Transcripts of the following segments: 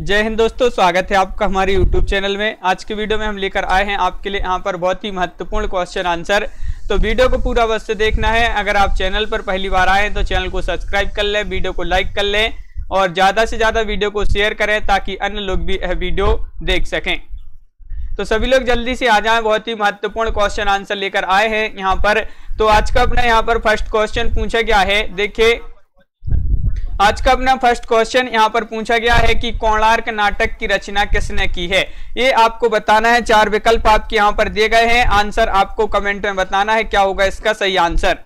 जय हिंद दोस्तों, स्वागत है आपका हमारे YouTube चैनल में। आज के वीडियो में हम लेकर आए हैं आपके लिए यहाँ पर बहुत ही महत्वपूर्ण क्वेश्चन आंसर। तो वीडियो को पूरा अवश्य देखना है। अगर आप चैनल पर पहली बार आए तो चैनल को सब्सक्राइब कर लें, वीडियो को लाइक कर लें और ज़्यादा से ज़्यादा वीडियो को शेयर करें ताकि अन्य लोग भी यह वीडियो देख सकें। तो सभी लोग जल्दी से आ जाएं, बहुत ही महत्वपूर्ण क्वेश्चन आंसर लेकर आए हैं यहाँ पर। तो आज का अपना यहाँ पर फर्स्ट क्वेश्चन पूछा गया है। देखिए, आज का अपना फर्स्ट क्वेश्चन यहाँ पर पूछा गया है कि कोणार्क नाटक की रचना किसने की है। ये आपको बताना है। 4 विकल्प आपके यहाँ पर दिए गए हैं। आंसर आपको कमेंट में बताना है क्या होगा इसका सही आंसर।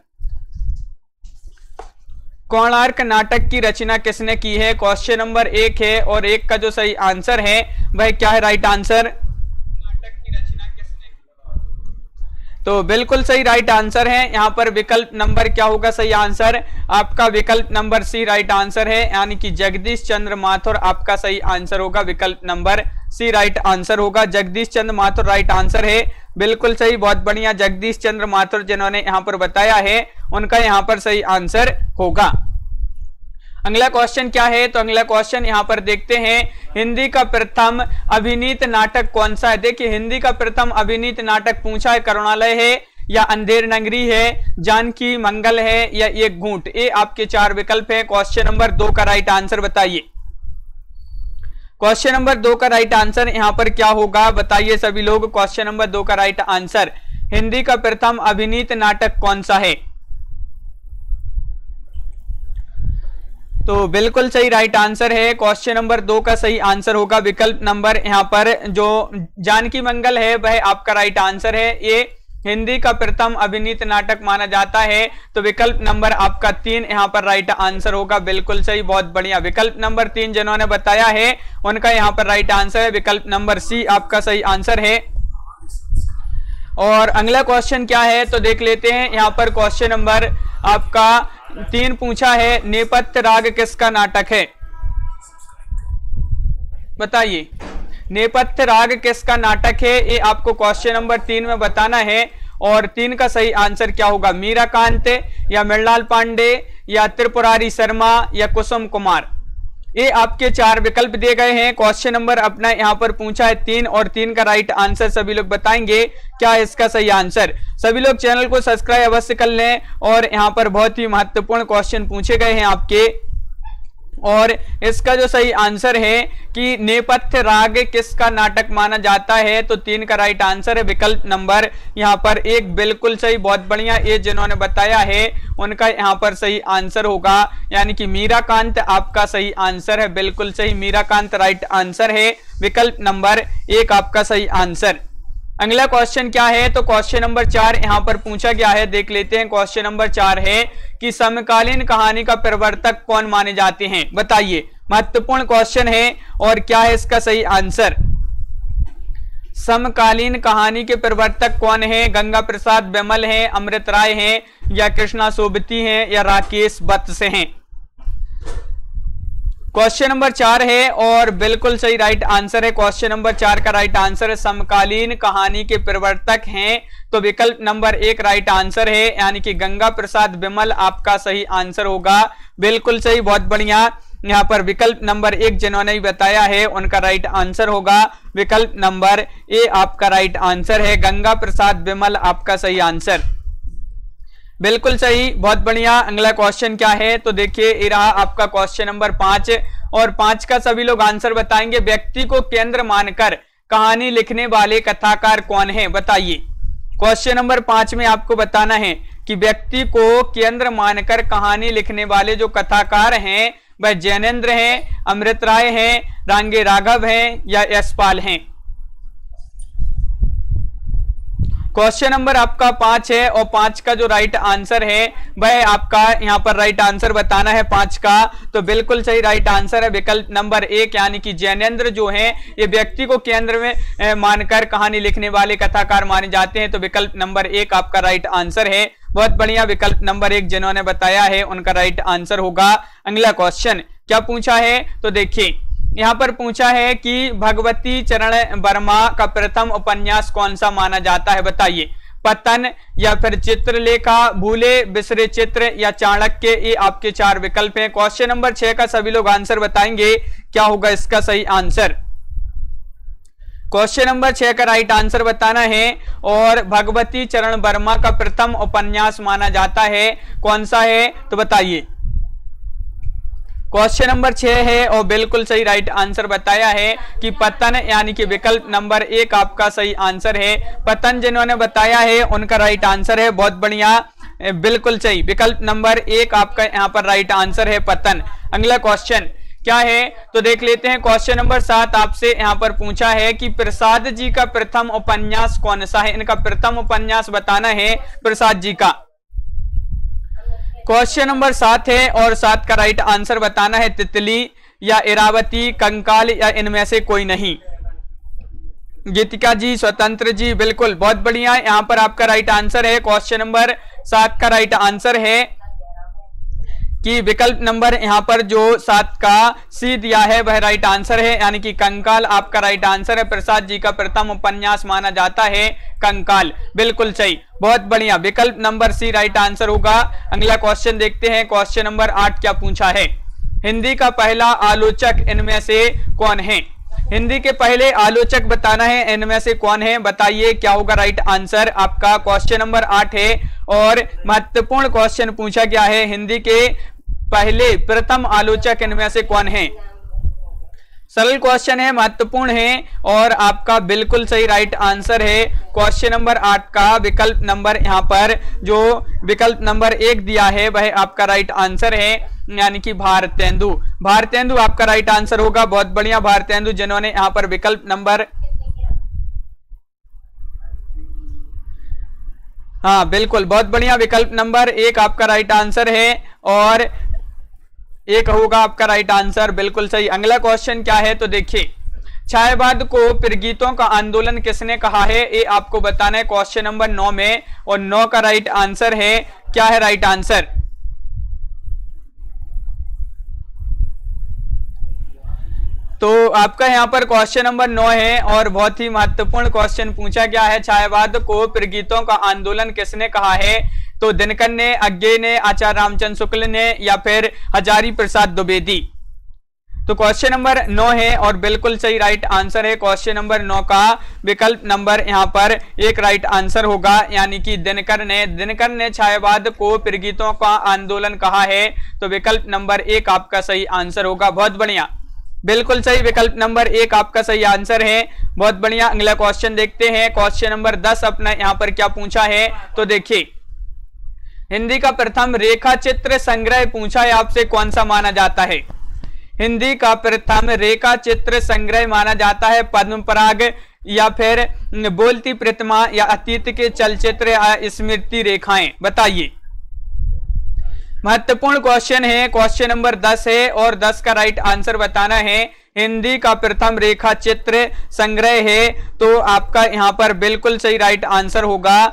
कोणार्क नाटक की रचना किसने की है, क्वेश्चन नंबर 1 है। और 1 का जो सही आंसर है वह क्या है, राइट आंसर। तो बिल्कुल सही राइट आंसर है। यहाँ पर विकल्प नंबर क्या होगा सही आंसर, आपका विकल्प नंबर सी राइट आंसर है, यानी कि जगदीश चंद्र माथुर आपका सही आंसर होगा। विकल्प नंबर सी राइट आंसर होगा। जगदीश चंद्र माथुर राइट आंसर है, बिल्कुल सही, बहुत बढ़िया। जगदीश चंद्र माथुर जिन्होंने यहाँ पर बताया है उनका यहाँ पर सही आंसर होगा। अगला क्वेश्चन क्या है, तो अगला क्वेश्चन यहाँ पर देखते हैं। हिंदी का प्रथम अभिनीत नाटक कौन सा है। देखिए, हिंदी का प्रथम अभिनीत नाटक पूछा है करुणालय है या अंधेर नगरी है, जानकी मंगल है या एक घूंट। ये आपके 4 विकल्प है। क्वेश्चन नंबर 2 का राइट आंसर बताइए। क्वेश्चन नंबर 2 का राइट आंसर यहाँ पर क्या होगा बताइए सभी लोग। क्वेश्चन नंबर 2 का राइट आंसर, हिंदी का प्रथम अभिनीत नाटक कौन सा है। तो बिल्कुल सही राइट आंसर है। क्वेश्चन नंबर 2 का सही आंसर होगा विकल्प नंबर यहाँ पर जो जानकी मंगल है वह आपका राइट आंसर है। ये हिंदी का प्रथम अभिनीत नाटक माना जाता है। तो विकल्प नंबर आपका 3 यहाँ पर राइट आंसर होगा। बिल्कुल सही, बहुत बढ़िया। विकल्प नंबर 3 जिन्होंने बताया है उनका यहाँ पर राइट आंसर है। विकल्प नंबर सी आपका सही आंसर है। और अगला क्वेश्चन क्या है तो देख लेते हैं। यहाँ पर क्वेश्चन नंबर आपका 3 पूछा है, नेपथ्य राग किसका नाटक है, बताइए। नेपथ्य राग किसका नाटक है, ये आपको क्वेश्चन नंबर 3 में बताना है। और 3 का सही आंसर क्या होगा, मीराकांत या मृणाल पांडे या त्रिपुरारी शर्मा या कुसुम कुमार। ये आपके 4 विकल्प दिए गए हैं। क्वेश्चन नंबर अपना यहाँ पर पूछा है 3 और 3 का राइट आंसर सभी लोग बताएंगे क्या है इसका सही आंसर। सभी लोग चैनल को सब्सक्राइब अवश्य कर लें। और यहाँ पर बहुत ही महत्वपूर्ण क्वेश्चन पूछे गए हैं आपके। और इसका जो सही आंसर है कि नेपथ्य राग किसका नाटक माना जाता है, तो 3 का राइट आंसर है विकल्प नंबर यहाँ पर 1। बिल्कुल सही, बहुत बढ़िया। ये जिन्होंने बताया है उनका यहाँ पर सही आंसर होगा, यानी कि मीराकांत आपका सही आंसर है। बिल्कुल सही, मीराकांत राइट आंसर है। विकल्प नंबर 1 आपका सही आंसर। अगला क्वेश्चन क्या है, तो क्वेश्चन नंबर 4 यहाँ पर पूछा गया है। देख लेते हैं। क्वेश्चन नंबर 4 है कि समकालीन कहानी का प्रवर्तक कौन माने जाते हैं, बताइए। महत्वपूर्ण क्वेश्चन है और क्या है इसका सही आंसर। समकालीन कहानी के प्रवर्तक कौन है, गंगा प्रसाद बिमल हैं, अमृत राय हैं या कृष्णा सोबती हैं या राकेश वत्स हैं। क्वेश्चन नंबर 4 है और बिल्कुल सही राइट आंसर है। क्वेश्चन नंबर 4 का राइट आंसर है समकालीन कहानी के प्रवर्तक हैं। तो विकल्प नंबर 1 राइट आंसर है, यानी कि गंगा प्रसाद बिमल आपका सही आंसर होगा। बिल्कुल सही, बहुत बढ़िया। यहाँ पर विकल्प नंबर 1 जिन्होंने भी बताया है उनका राइट आंसर होगा। विकल्प नंबर ए आपका राइट आंसर है, गंगा प्रसाद बिमल आपका सही आंसर। बिल्कुल सही, बहुत बढ़िया। अगला क्वेश्चन क्या है तो देखिए, ये रहा आपका क्वेश्चन नंबर 5। और 5 का सभी लोग आंसर बताएंगे। व्यक्ति को केंद्र मानकर कहानी लिखने वाले कथाकार कौन है, बताइए। क्वेश्चन नंबर 5 में आपको बताना है कि व्यक्ति को केंद्र मानकर कहानी लिखने वाले जो कथाकार हैं वह जैनेन्द्र हैं, अमृत राय हैं, रांगे राघव हैं या यशपाल हैं। क्वेश्चन नंबर आपका 5 है और 5 का जो राइट आंसर है वह आपका यहाँ पर राइट आंसर बताना है 5 का। तो बिल्कुल सही राइट आंसर है विकल्प नंबर 1, यानी कि जैनेन्द्र जो हैं ये व्यक्ति को केंद्र में मानकर कहानी लिखने वाले कथाकार माने जाते हैं। तो विकल्प नंबर 1 आपका राइट आंसर है। बहुत बढ़िया, विकल्प नंबर 1 जिन्होंने बताया है उनका राइट आंसर होगा। अगला क्वेश्चन क्या पूछा है तो देखिए, यहाँ पर पूछा है कि भगवती चरण वर्मा का प्रथम उपन्यास कौन सा माना जाता है, बताइए। पतन या फिर चित्रलेखा, भूले बिसरे चित्र या चाणक्य। ये आपके 4 विकल्प हैं। क्वेश्चन नंबर 6 का सभी लोग आंसर बताएंगे, क्या होगा इसका सही आंसर। क्वेश्चन नंबर 6 का राइट आंसर बताना है। और भगवती चरण वर्मा का प्रथम उपन्यास माना जाता है, कौन सा है तो बताइए। क्वेश्चन नंबर 6 है और बिल्कुल सही राइट आंसर बताया है कि पतन, यानी कि विकल्प नंबर 1 आपका सही आंसर है। पतन जिन्होंने बताया है उनका राइट आंसर है, बहुत बढ़िया, बिल्कुल सही, विकल्प नंबर 1 आपका यहाँ पर राइट आंसर है, पतन। अगला क्वेश्चन क्या है तो देख लेते हैं। क्वेश्चन नंबर 7 आपसे यहाँ पर पूछा है कि प्रसाद जी का प्रथम उपन्यास कौन सा है। इनका प्रथम उपन्यास बताना है प्रसाद जी का। क्वेश्चन नंबर 7 है और 7 का राइट आंसर बताना है तितली या इरावती, कंकाल या इनमें से कोई नहीं। गीतिका जी, स्वतंत्र जी, बिल्कुल, बहुत बढ़िया, यहाँ पर आपका राइट आंसर है। क्वेश्चन नंबर 7 का राइट आंसर है कि विकल्प नंबर यहाँ पर जो 7 का सी दिया है वह राइट आंसर है, यानी कि कंकाल आपका राइट आंसर है। प्रसाद जी का प्रथम उपन्यास माना जाता है कंकाल, बिल्कुल सही, बहुत बढ़िया, विकल्प नंबर सी राइट आंसर होगा। अगला क्वेश्चन देखते हैं। क्वेश्चन नंबर 8 क्या पूछा है। हिंदी का पहला आलोचक इनमें से कौन है। हिंदी के पहले आलोचक बताना है, इनमें से कौन है बताइए, क्या होगा राइट आंसर आपका। क्वेश्चन नंबर 8 है और महत्वपूर्ण क्वेश्चन पूछा गया है, हिंदी के पहले प्रथम आलोचक इनमें से कौन है। सरल क्वेश्चन है, महत्वपूर्ण है और आपका बिल्कुल सही राइट आंसर है। क्वेश्चन नंबर 8 का विकल्प नंबर यहाँ पर जो विकल्प नंबर 1 दिया है वह आपका राइट आंसर है, यानी कि भारतेंदु। भारतेंदु आपका राइट आंसर होगा, बहुत बढ़िया, भारतेंदु जिन्होंने यहाँ पर विकल्प नंबर, हाँ बिल्कुल, बहुत बढ़िया, विकल्प नंबर 1 आपका राइट आंसर है और 1 होगा आपका राइट आंसर, बिल्कुल सही। अगला क्वेश्चन क्या है तो देखिए, छायावाद को प्रगीतों का आंदोलन किसने कहा है, ये आपको बताना है क्वेश्चन नंबर 9 में, और 9 का राइट आंसर है, क्या है राइट आंसर। तो आपका यहाँ पर क्वेश्चन नंबर 9 है और बहुत ही महत्वपूर्ण क्वेश्चन पूछा गया है, छायावाद को प्रगीतों का आंदोलन किसने कहा है। तो दिनकर ने, अज्ञे ने, आचार्य रामचंद्र शुक्ल ने या फिर हजारी प्रसाद द्विवेदी। तो क्वेश्चन नंबर 9 है और बिल्कुल सही राइट आंसर है। क्वेश्चन नंबर 9 का विकल्प नंबर यहाँ पर 1 राइट आंसर होगा, यानी कि दिनकर ने छायावाद को प्रगीतों का आंदोलन कहा है, तो विकल्प नंबर 1 आपका सही आंसर होगा, बहुत बढ़िया, बिल्कुल सही, विकल्प नंबर 1 आपका सही आंसर है, बहुत बढ़िया। अगला क्वेश्चन देखते हैं। क्वेश्चन नंबर 10 अपना यहाँ पर क्या पूछा है तो देखिए, हिंदी का प्रथम रेखा चित्र संग्रह पूछा है आपसे, कौन सा माना जाता है। हिंदी का प्रथम रेखा चित्र संग्रह माना जाता है पद्म पराग या फिर बोलती प्रतिमा या अतीत के चलचित्र या स्मृति रेखाएं, बताइए। महत्वपूर्ण क्वेश्चन है, क्वेश्चन नंबर 10 है और 10 का राइट आंसर बताना है। हिंदी का प्रथम रेखा चित्र संग्रह है, तो आपका यहाँ पर बिल्कुल सही राइट आंसर होगा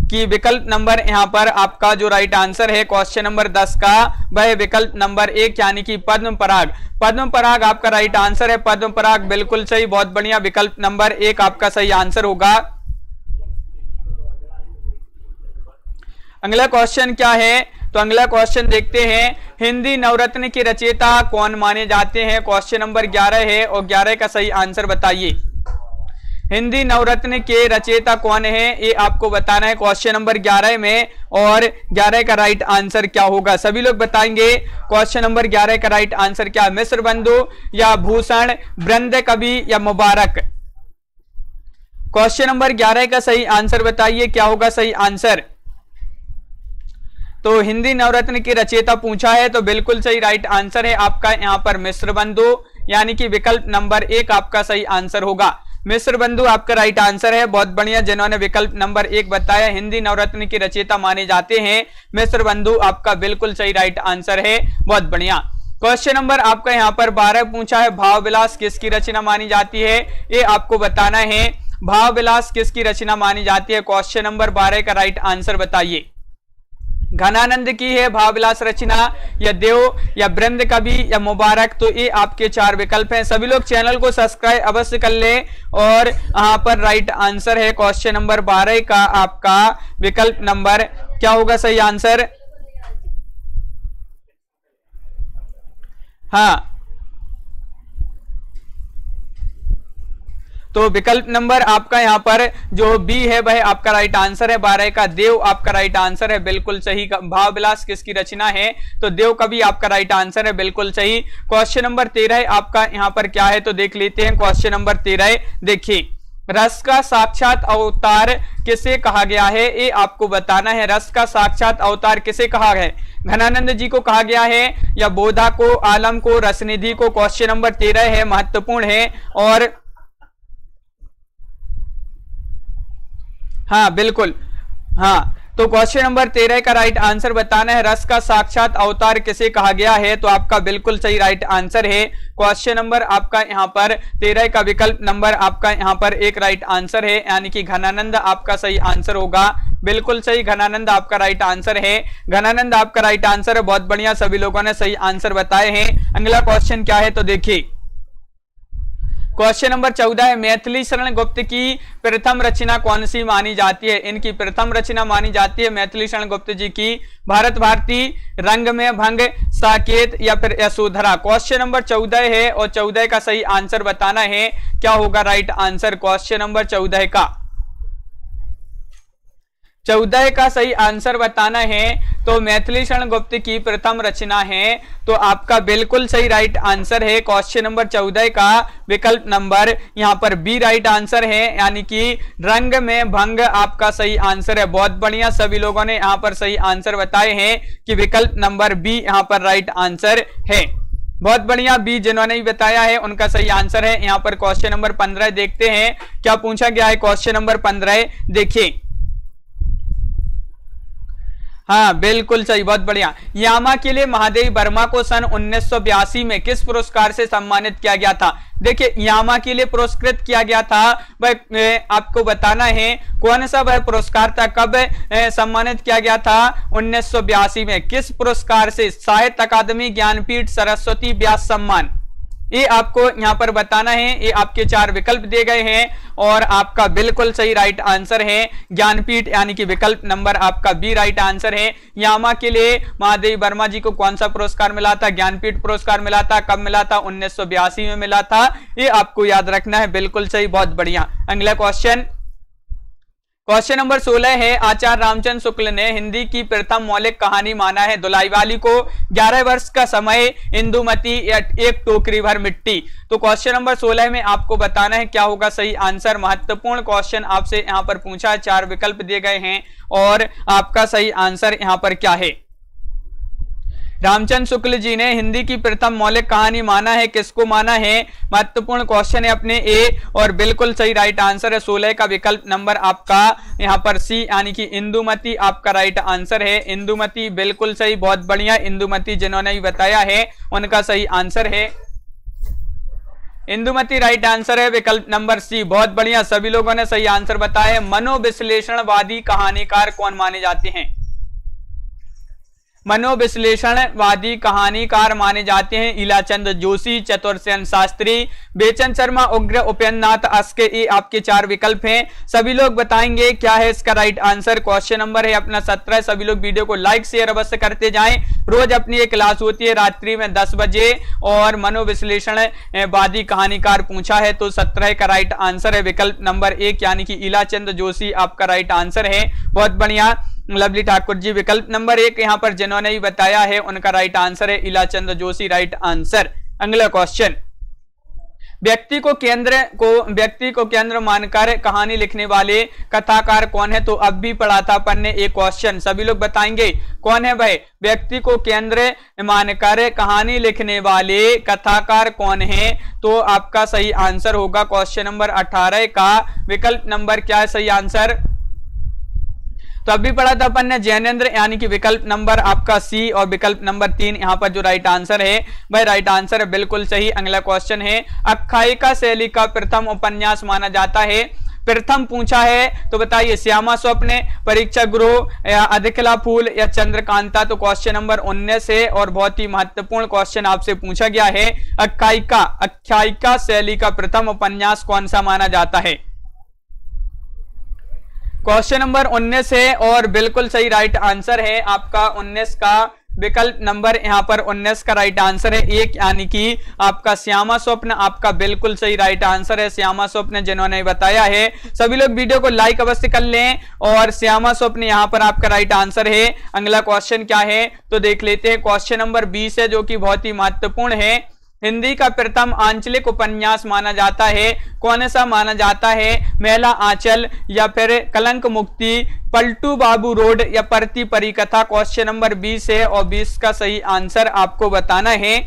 कि विकल्प नंबर यहाँ पर आपका जो राइट आंसर है क्वेश्चन नंबर 10 का वह विकल्प नंबर 1 यानी कि पद्म पराग। पद्म पराग आपका राइट आंसर है, पद्म पराग बिल्कुल सही, बहुत बढ़िया, विकल्प नंबर 1 आपका सही आंसर होगा। अगला क्वेश्चन क्या है तो अगला क्वेश्चन देखते हैं, हिंदी नवरत्न के रचयिता कौन माने जाते हैं। क्वेश्चन नंबर 11 है और 11 का सही आंसर बताइए। हिंदी नवरत्न के रचयिता कौन है ये आपको बताना है क्वेश्चन नंबर 11 में, और 11 का राइट आंसर क्या होगा सभी लोग बताएंगे। क्वेश्चन नंबर 11 का राइट आंसर क्या, मिश्र बंधु या भूषण, वृंद कवि या मुबारक। क्वेश्चन नंबर 11 का सही आंसर बताइए, क्या होगा सही आंसर। तो हिंदी नवरत्न की रचयिता पूछा है, तो बिल्कुल सही राइट आंसर है आपका यहाँ पर मिश्र बंधु, यानी कि विकल्प नंबर 1 आपका सही आंसर होगा। मिश्र बंधु आपका राइट आंसर है, बहुत बढ़िया, जिन्होंने विकल्प नंबर 1 बताया, हिंदी नवरत्न की रचयिता माने जाते हैं मिश्र बंधु, आपका बिल्कुल सही राइट आंसर है, बहुत बढ़िया। क्वेश्चन नंबर आपका यहाँ पर 12 पूछा है, भाव विलास किसकी रचना मानी जाती है, ये आपको बताना है। भाव विलास किसकी रचना मानी जाती है, क्वेश्चन नंबर 12 का राइट आंसर बताइए। घनानंद की है भावविलास रचना, या देव, या वृंद कवि, या मुबारक। तो ये आपके 4 विकल्प हैं। सभी लोग चैनल को सब्सक्राइब अवश्य कर लें। और यहाँ पर राइट आंसर है क्वेश्चन नंबर 12 का आपका विकल्प नंबर क्या होगा सही आंसर? हाँ, तो विकल्प नंबर आपका यहाँ पर जो बी है वह आपका राइट आंसर है। 12 का देव आपका राइट आंसर है, बिल्कुल सही। भावविलास किसकी रचना है? तो देव कवि आपका राइट आंसर है, बिल्कुल सही। क्वेश्चन नंबर 13 आपका यहाँ पर क्या है तो देख लेते हैं। क्वेश्चन नंबर 13 देखिए, रस का साक्षात अवतार किसे कहा गया है? ये आपको बताना है। रस का साक्षात अवतार किसे कहा गया है? घनानंद जी को कहा गया है, या बोधा को, आलम को, रसनिधि को? क्वेश्चन नंबर 13 है, महत्वपूर्ण है। और हाँ बिल्कुल, हाँ, तो क्वेश्चन नंबर 13 का राइट आंसर बताना है। रस का साक्षात अवतार किसे कहा गया है? तो आपका बिल्कुल सही राइट आंसर है। क्वेश्चन नंबर आपका यहाँ पर 13 का विकल्प नंबर आपका यहाँ पर एक राइट आंसर है, यानी कि घनानंद आपका सही आंसर होगा, बिल्कुल सही। घनानंद आपका राइट आंसर है, घनानंद आपका राइट आंसर है। बहुत बढ़िया, सभी लोगों ने सही आंसर बताए हैं। अगला क्वेश्चन क्या है तो देखिए, क्वेश्चन नंबर 14 है, मैथिली शरण गुप्त की प्रथम रचना कौन सी मानी जाती है? इनकी प्रथम रचना मानी जाती है मैथिली शरण गुप्त जी की भारत भारती, रंग में भंग, साकेत, या फिर यशोधरा। क्वेश्चन नंबर 14 है और 14 का सही आंसर बताना है। क्या होगा राइट आंसर क्वेश्चन नंबर 14 का? 14 का सही आंसर बताना है। तो मैथिली शरण गुप्त की प्रथम रचना है, तो आपका बिल्कुल सही राइट आंसर है क्वेश्चन नंबर 14 का विकल्प नंबर यहाँ पर बी राइट आंसर है, यानी कि रंग में भंग आपका सही आंसर है। बहुत बढ़िया, सभी लोगों ने यहाँ पर सही आंसर बताए हैं कि विकल्प नंबर बी यहाँ पर राइट आंसर है। बहुत बढ़िया, बी जिन्होंने भी बताया है उनका सही आंसर है। यहाँ पर क्वेश्चन नंबर 15 देखते हैं क्या पूछा गया है। क्वेश्चन नंबर 15 देखिए, हाँ बिल्कुल सही, बहुत बढ़िया। यामा के लिए महादेवी वर्मा को सन 1982 में किस पुरस्कार से सम्मानित किया गया था? देखिए, यामा के लिए पुरस्कृत किया गया था, वह आपको बताना है कौन सा वह पुरस्कार था, कब सम्मानित किया गया था? 1982 में। किस पुरस्कार से? साहित्य अकादमी, ज्ञानपीठ, सरस्वती व्यास सम्मान। ये आपको यहाँ पर बताना है। ये आपके 4 विकल्प दिए गए हैं और आपका बिल्कुल सही राइट आंसर है ज्ञानपीठ, यानी कि विकल्प नंबर आपका बी राइट आंसर है। यामा के लिए महादेवी वर्मा जी को कौन सा पुरस्कार मिला था? ज्ञानपीठ पुरस्कार मिला था। कब मिला था? 1982 में मिला था। ये आपको याद रखना है, बिल्कुल सही, बहुत बढ़िया। अगला क्वेश्चन, क्वेश्चन नंबर 16 है, आचार्य रामचंद्र शुक्ल ने हिंदी की प्रथम मौलिक कहानी माना है दुलाईवाली को, 11 वर्ष का समय, इंदुमती, या एक टोकरी भर मिट्टी। तो क्वेश्चन नंबर 16 में आपको बताना है क्या होगा सही आंसर। महत्वपूर्ण क्वेश्चन आपसे यहाँ पर पूछा है, 4 विकल्प दिए गए हैं और आपका सही आंसर यहाँ पर क्या है? रामचंद्र शुक्ल जी ने हिंदी की प्रथम मौलिक कहानी माना है, किसको माना है? महत्वपूर्ण क्वेश्चन है अपने ए, और बिल्कुल सही राइट आंसर है 16 का विकल्प नंबर आपका यहाँ पर सी, यानी कि इंदुमती आपका राइट आंसर है। इंदुमती बिल्कुल सही, बहुत बढ़िया। इंदुमती जिन्होंने भी बताया है उनका सही आंसर है इंदुमती, राइट आंसर है विकल्प नंबर सी। बहुत बढ़िया, सभी लोगों ने सही आंसर बताया है। मनोविश्लेषणवादी कहानीकार कौन माने जाते हैं? मनोविश्लेषणवादी कहानीकार माने जाते हैं इलाचंद जोशी, चतुरसेन शास्त्री, बेचन शर्मा, उग्र उपेंद्रनाथ अस्के। ये आपके 4 विकल्प हैं। सभी लोग बताएंगे क्या है इसका राइट आंसर। क्वेश्चन नंबर है अपना 17। सभी लोग वीडियो को लाइक शेयर अवश्य करते जाएं। रोज अपनी एक क्लास होती है रात्रि में 10 बजे, और मनोविश्लेषणवादी कहानीकार पूछा है, तो 17 का राइट आंसर है विकल्प नंबर 1, यानी कि इलाचंद जोशी आपका राइट आंसर है। बहुत बढ़िया, लवली ठाकुर जी विकल्प नंबर 1 यहाँ पर जिन्होंने भी बताया है उनका राइट आंसर है इलाचंद जोशी, राइट आंसर। अगला क्वेश्चन, व्यक्ति को केंद्र मानकर कहानी लिखने वाले कथाकार कौन है? तो अब भी पढ़ा था अपन ने एक क्वेश्चन, सभी लोग बताएंगे कौन है भाई? व्यक्ति को केंद्र मानकर कहानी लिखने वाले कथाकार कौन है? तो आपका सही आंसर होगा क्वेश्चन नंबर 18 का विकल्प नंबर क्या है सही आंसर? तो अभी पढ़ा था अपन ने जैनेन्द्र, यानी कि विकल्प नंबर आपका सी, और विकल्प नंबर 3 यहाँ पर जो राइट आंसर है वह राइट आंसर है बिल्कुल सही। अगला क्वेश्चन है, आख्यायिका शैली का प्रथम उपन्यास माना जाता है प्रथम पूछा है तो बताइए श्यामा स्वप्न, परीक्षा गृह, अधिकला फूल या चंद्रकांता। तो क्वेश्चन नंबर 19 है और बहुत ही महत्वपूर्ण क्वेश्चन आपसे पूछा गया है। आख्यायिका शैली का प्रथम उपन्यास कौन सा माना जाता है? क्वेश्चन नंबर 19 है और बिल्कुल सही राइट आंसर है आपका 19 का विकल्प नंबर यहां पर 19 का राइट आंसर है 1, यानी कि आपका श्यामा स्वप्न आपका बिल्कुल सही राइट आंसर है। श्यामा स्वप्न जिन्होंने बताया है, सभी लोग वीडियो को लाइक अवश्य कर लें और श्यामा स्वप्न यहां पर आपका राइट आंसर है। अगला क्वेश्चन क्या है तो देख लेते हैं। क्वेश्चन नंबर 20 है जो कि बहुत ही महत्वपूर्ण है। हिंदी का प्रथम आंचलिक उपन्यास माना जाता है, कौन सा माना जाता है? मेला आंचल या फिर कलंक मुक्ति, पलटू बाबू रोड या परती परिकथा। क्वेश्चन नंबर 20 है और 20 का सही आंसर आपको बताना है।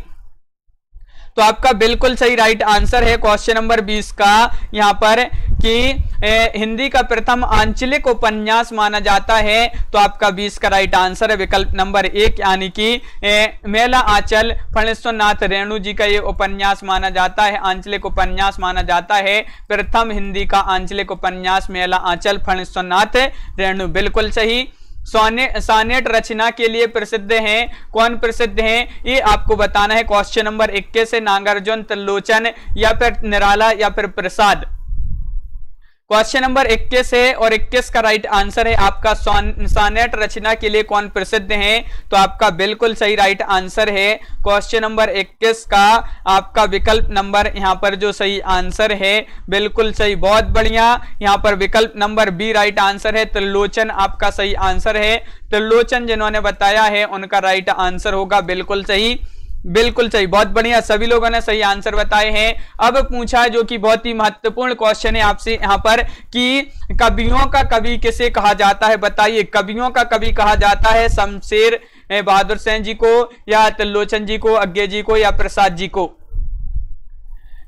तो आपका बिल्कुल सही राइट आंसर है क्वेश्चन नंबर 20 का यहां पर कि हिंदी का प्रथम आंचलिक उपन्यास माना जाता है। तो आपका 20 का राइट आंसर है विकल्प नंबर 1, यानी कि मेला आंचल फणीश्वरनाथ रेणु जी का ये उपन्यास माना जाता है, आंचलिक उपन्यास माना जाता है। प्रथम हिंदी का आंचलिक उपन्यास मेला आंचल फणीश्वरनाथ रेणु, बिल्कुल सही। सोनेट रचना के लिए प्रसिद्ध हैं, कौन प्रसिद्ध हैं ये आपको बताना है। क्वेश्चन नंबर 21 से नागार्जुन, त्रिलोचन या फिर निराला या फिर प्रसाद। क्वेश्चन नंबर 21 है और 21 का राइट आंसर है आपका सोनेट रचना के लिए कौन प्रसिद्ध है? तो आपका बिल्कुल सही राइट आंसर है क्वेश्चन नंबर 21 का आपका विकल्प नंबर यहां पर जो सही आंसर है बिल्कुल सही, बहुत बढ़िया। यहां पर विकल्प नंबर बी राइट आंसर है, त्रिलोचन आपका सही आंसर है। त्रिलोचन जिन्होंने बताया है उनका राइट आंसर होगा बिल्कुल सही, बिल्कुल सही, बहुत बढ़िया। सभी लोगों ने सही आंसर बताए हैं। अब पूछा है जो कि बहुत ही महत्वपूर्ण क्वेश्चन है आपसे यहाँ पर कि कवियों का कवि किसे कहा जाता है? बताइए, कवियों का कवि कहा जाता है शमशेर बहादुर सेन जी को या त्रिलोचन जी को, अज्ञे जी को या प्रसाद जी को?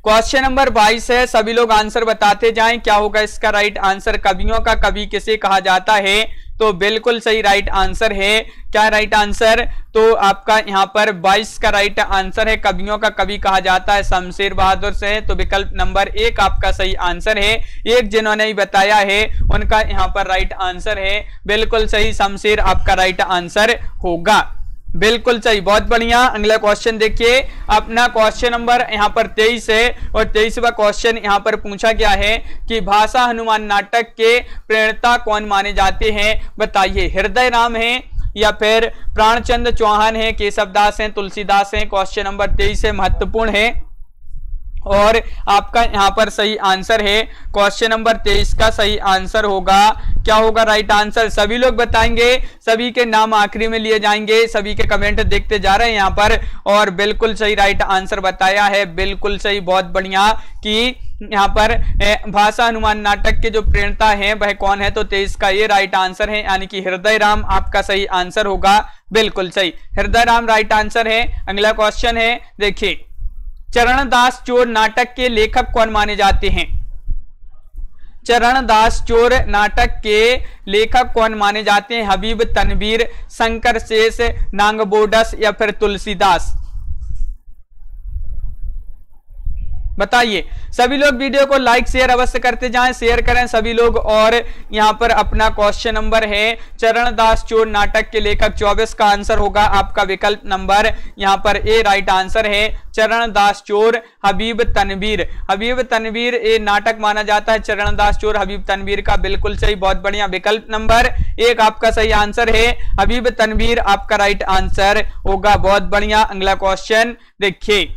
क्वेश्चन नंबर 22 है, सभी लोग आंसर बताते जाएं क्या होगा इसका राइट आंसर। कवियों का कवि किसे कहा जाता है? तो बिल्कुल सही राइट आंसर है। क्या राइट आंसर? तो आपका यहां पर 22 का राइट आंसर है, कवियों का कवि कहा जाता है शमशेर बहादुर से। तो विकल्प नंबर 1 आपका सही आंसर है। एक जिन्होंने ही बताया है उनका यहां पर राइट आंसर है बिल्कुल सही, शमशेर आपका राइट आंसर होगा, बिल्कुल सही, बहुत बढ़िया। अगला क्वेश्चन देखिए, अपना क्वेश्चन नंबर यहाँ पर 23 है और 23वां क्वेश्चन यहाँ पर पूछा गया है कि भाषा हनुमान नाटक के प्रणेता कौन माने जाते हैं? बताइए, हृदय राम है या फिर प्राणचंद्र चौहान है, केशवदास हैं, तुलसीदास हैं? क्वेश्चन नंबर 23 है, महत्वपूर्ण है और आपका यहां पर सही आंसर है क्वेश्चन नंबर 23 का सही आंसर होगा, क्या होगा राइट आंसर? सभी लोग बताएंगे, सभी के नाम आखिरी में लिए जाएंगे। सभी के कमेंट देखते जा रहे हैं यहाँ पर और बिल्कुल सही राइट आंसर बताया है, बिल्कुल सही, बहुत बढ़िया। कि यहाँ पर भाषा हनुमान नाटक के जो प्रणेता हैं वह कौन है? तो 23 का ये राइट आंसर है, यानी कि हृदय राम आपका सही आंसर होगा, बिल्कुल सही, हृदय राम राइट आंसर है। अगला क्वेश्चन है, देखिए, चरणदास चोर नाटक के लेखक कौन माने जाते हैं? चरणदास चोर नाटक के लेखक कौन माने जाते हैं? हबीब तनवीर, शंकर शेष, नांगबोडस या फिर तुलसीदास? बताइए, सभी लोग वीडियो को लाइक शेयर अवश्य करते जाएं, शेयर करें सभी लोग। और यहां पर अपना क्वेश्चन नंबर है चरणदास चोर नाटक के लेखक, 24 का आंसर होगा आपका विकल्प नंबर यहां पर ए राइट आंसर है। चरणदास चोर, हबीब तनवीर, हबीब तनवीर ये नाटक माना जाता है। चरणदास चोर हबीब तनवीर का, बिल्कुल सही, बहुत बढ़िया, विकल्प नंबर 1 आपका सही आंसर है। हबीब तनवीर आपका राइट आंसर होगा, बहुत बढ़िया। अगला क्वेश्चन देखिए,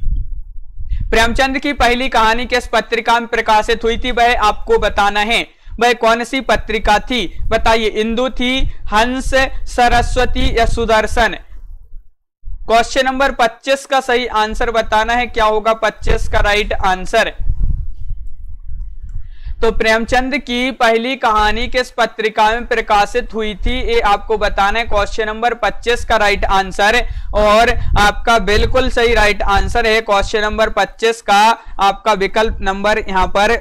प्रेमचंद की पहली कहानी किस पत्रिका में प्रकाशित हुई थी? वह आपको बताना है, वह कौन सी पत्रिका थी? बताइए, इंदु थी, हंस, सरस्वती या सुदर्शन? क्वेश्चन नंबर 25 का सही आंसर बताना है, क्या होगा 25 का राइट आंसर? तो प्रेमचंद की पहली कहानी किस पत्रिका में प्रकाशित हुई थी ये आपको बताना है, क्वेश्चन नंबर 25 का राइट आंसर। और आपका बिल्कुल सही राइट आंसर है क्वेश्चन नंबर 25 का आपका विकल्प नंबर यहां पर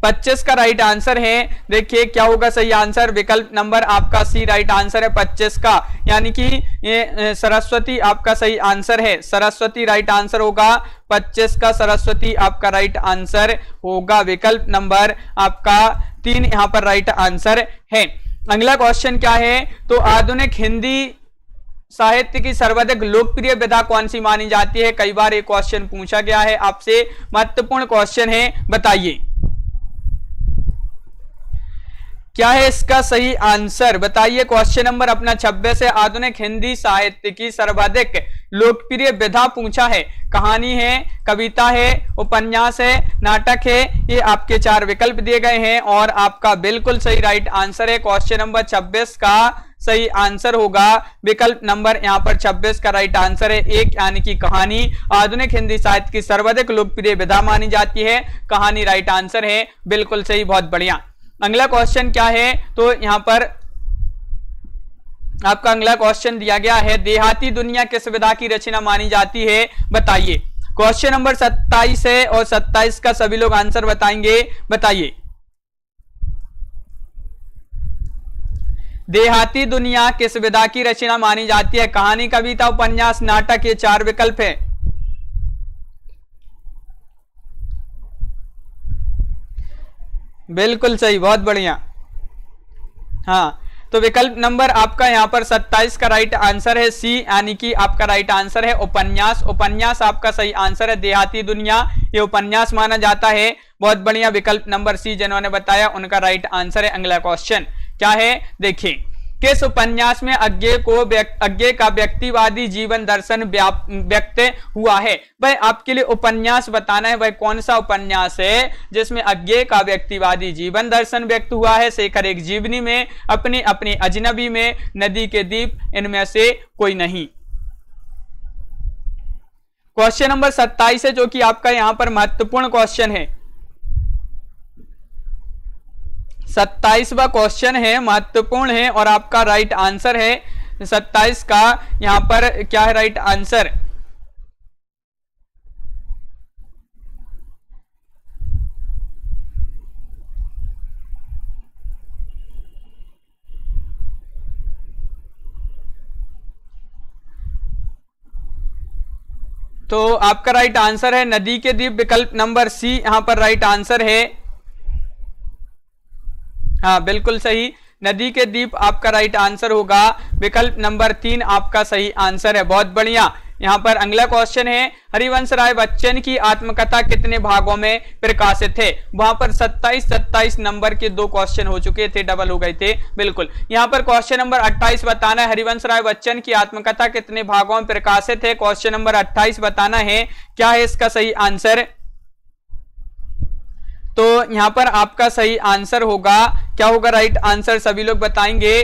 25 का राइट आंसर है। देखिए क्या होगा सही आंसर, विकल्प नंबर आपका सी राइट आंसर है 25 का, यानी कि ये सरस्वती आपका सही आंसर है। सरस्वती राइट आंसर होगा 25 का, सरस्वती आपका राइट आंसर होगा। विकल्प नंबर आपका 3 यहां पर राइट आंसर है। अगला क्वेश्चन क्या है, तो आधुनिक हिंदी साहित्य की सर्वाधिक लोकप्रिय विधा कौन सी मानी जाती है? कई बार ये क्वेश्चन पूछा गया है आपसे, महत्वपूर्ण क्वेश्चन है, बताइए क्या है इसका सही आंसर, बताइए। क्वेश्चन नंबर अपना 26 है, आधुनिक हिंदी साहित्य की सर्वाधिक लोकप्रिय विधा पूछा है। कहानी है, कविता है, उपन्यास है, नाटक है, ये आपके 4 विकल्प दिए गए हैं और आपका बिल्कुल सही राइट आंसर है। क्वेश्चन नंबर 26 का सही आंसर होगा विकल्प नंबर यहां पर 26 का राइट आंसर है 1, यानी कि कहानी आधुनिक हिंदी साहित्य की सर्वाधिक लोकप्रिय विधा मानी जाती है। कहानी राइट आंसर है, बिल्कुल सही, बहुत बढ़िया। अगला क्वेश्चन क्या है, तो यहां पर आपका अगला क्वेश्चन दिया गया है, देहाती दुनिया किस विधा की रचना मानी जाती है, बताइए। क्वेश्चन नंबर 27 है और 27 का सभी लोग आंसर बताएंगे, बताइए। देहाती दुनिया किस विधा की रचना मानी जाती है? कहानी, कविता, उपन्यास, नाटक, ये 4 विकल्प है। बिल्कुल सही, बहुत बढ़िया। हाँ, तो विकल्प नंबर आपका यहां पर 27 का राइट आंसर है सी, यानी कि आपका राइट आंसर है उपन्यास। उपन्यास आपका सही आंसर है। देहाती दुनिया ये उपन्यास माना जाता है, बहुत बढ़िया। विकल्प नंबर सी जिन्होंने बताया उनका राइट आंसर है। अगला क्वेश्चन क्या है, देखिए। किस उपन्यास में अज्ञे का व्यक्तिवादी जीवन दर्शन व्यक्त हुआ है? भाई आपके लिए उपन्यास बताना है, भाई कौन सा उपन्यास है जिसमें अज्ञे का व्यक्तिवादी जीवन दर्शन व्यक्त हुआ है? शेखर एक जीवनी में, अपनी अपनी अजनबी में, नदी के दीप, इनमें से कोई नहीं। क्वेश्चन नंबर 27 है जो कि आपका यहां पर महत्वपूर्ण क्वेश्चन है। 27वां क्वेश्चन है, महत्वपूर्ण है और आपका राइट आंसर है 27 का यहां पर क्या है राइट आंसर? तो आपका राइट आंसर है नदी के द्वीप, विकल्प नंबर सी यहां पर राइट आंसर है। हाँ बिल्कुल सही, नदी के द्वीप आपका राइट आंसर होगा। विकल्प नंबर 3 आपका सही आंसर है, बहुत बढ़िया। यहां पर अगला क्वेश्चन है, हरिवंश राय बच्चन की आत्मकथा कितने भागों में प्रकाशित है? वहां पर 27 नंबर के 2 क्वेश्चन हो चुके थे, डबल हो गए थे। बिल्कुल, यहां पर क्वेश्चन नंबर 28 बताना है, हरिवंश राय बच्चन की आत्मकथा कितने भागों में प्रकाशित है? क्वेश्चन नंबर 28 बताना है, क्या है इसका सही आंसर? तो यहां पर आपका सही आंसर होगा, क्या होगा राइट आंसर, सभी लोग बताएंगे।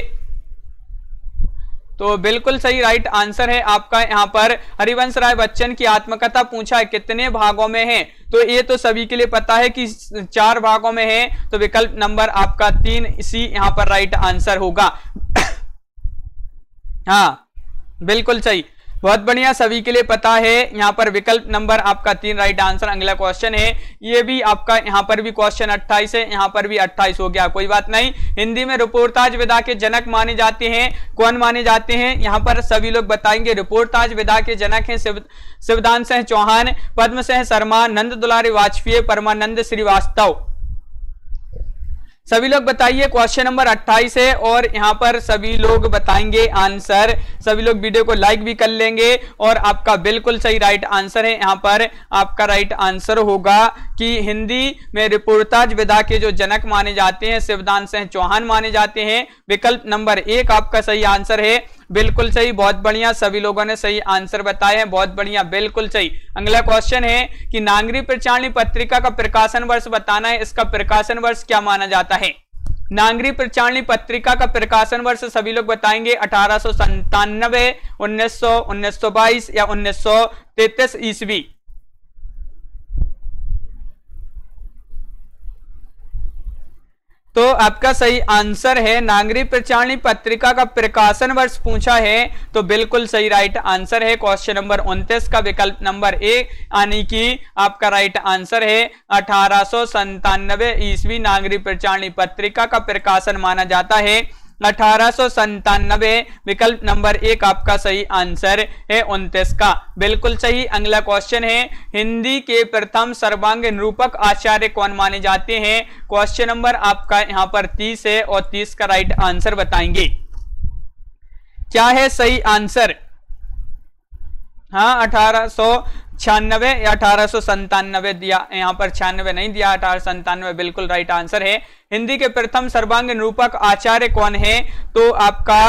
तो बिल्कुल सही राइट आंसर है आपका यहां पर हरिवंश राय बच्चन की आत्मकथा पूछा है कितने भागों में है? तो ये तो सभी के लिए पता है कि 4 भागों में है, तो विकल्प नंबर आपका 3 इसी यहां पर राइट आंसर होगा। हाँ बिल्कुल सही, बहुत बढ़िया, सभी के लिए पता है। यहां पर विकल्प नंबर आपका 3 राइट आंसर। अगला क्वेश्चन है, ये भी आपका यहां पर भी क्वेश्चन 28 है, यहां पर भी 28 हो गया, कोई बात नहीं। हिंदी में रिपोर्टाज विधा के जनक माने जाते हैं, कौन माने जाते हैं? यहां पर सभी लोग बताएंगे। रिपोर्टाज विधा के जनक हैं शिवदान सिंह चौहान, पद्म सिंह शर्मा, नंद दुलारी वाजपेयी, परमानंद श्रीवास्तव। सभी लोग बताइए। क्वेश्चन नंबर 28 है और यहां पर सभी लोग बताएंगे आंसर। सभी लोग वीडियो को लाइक भी कर लेंगे और आपका बिल्कुल सही राइट आंसर है। यहां पर आपका राइट आंसर होगा कि हिंदी में रिपोर्टाज विधा के जो जनक माने जाते हैं शिवदान सिंह चौहान माने जाते हैं। विकल्प नंबर 1 आपका सही आंसर है, बिल्कुल सही, बहुत बढ़िया, सभी लोगों ने सही आंसर बताए हैं, बहुत बढ़िया, बिल्कुल सही। अगला क्वेश्चन है कि नागरी प्रचारणी पत्रिका का प्रकाशन वर्ष बताना है, इसका प्रकाशन वर्ष क्या माना जाता है? नागरी प्रचारणी पत्रिका का प्रकाशन वर्ष सभी लोग बताएंगे। 1897, 1900, 1922 या 1933 ईस्वी। तो आपका सही आंसर है नागरिक प्रचारणी पत्रिका का प्रकाशन वर्ष पूछा है तो बिल्कुल सही राइट आंसर है क्वेश्चन नंबर 29 का विकल्प नंबर ए, यानी कि आपका राइट आंसर है 1897 ईस्वी नागरिक प्रचारणी पत्रिका का प्रकाशन माना जाता है 1897, विकल्प नंबर 1 आपका सही आंसर है 29 का, बिल्कुल सही। अगला क्वेश्चन है हिंदी के प्रथम सर्वांग निरूपक आचार्य कौन माने जाते हैं। क्वेश्चन नंबर आपका यहां पर 30 है और 30 का राइट आंसर बताएंगे। क्या है सही आंसर? हाँ 1896 या 1897 दिया, यहां पर 96 नहीं दिया, 1897 बिल्कुल राइट आंसर है। हिंदी के प्रथम सर्वांग निरूपक आचार्य कौन है? तो आपका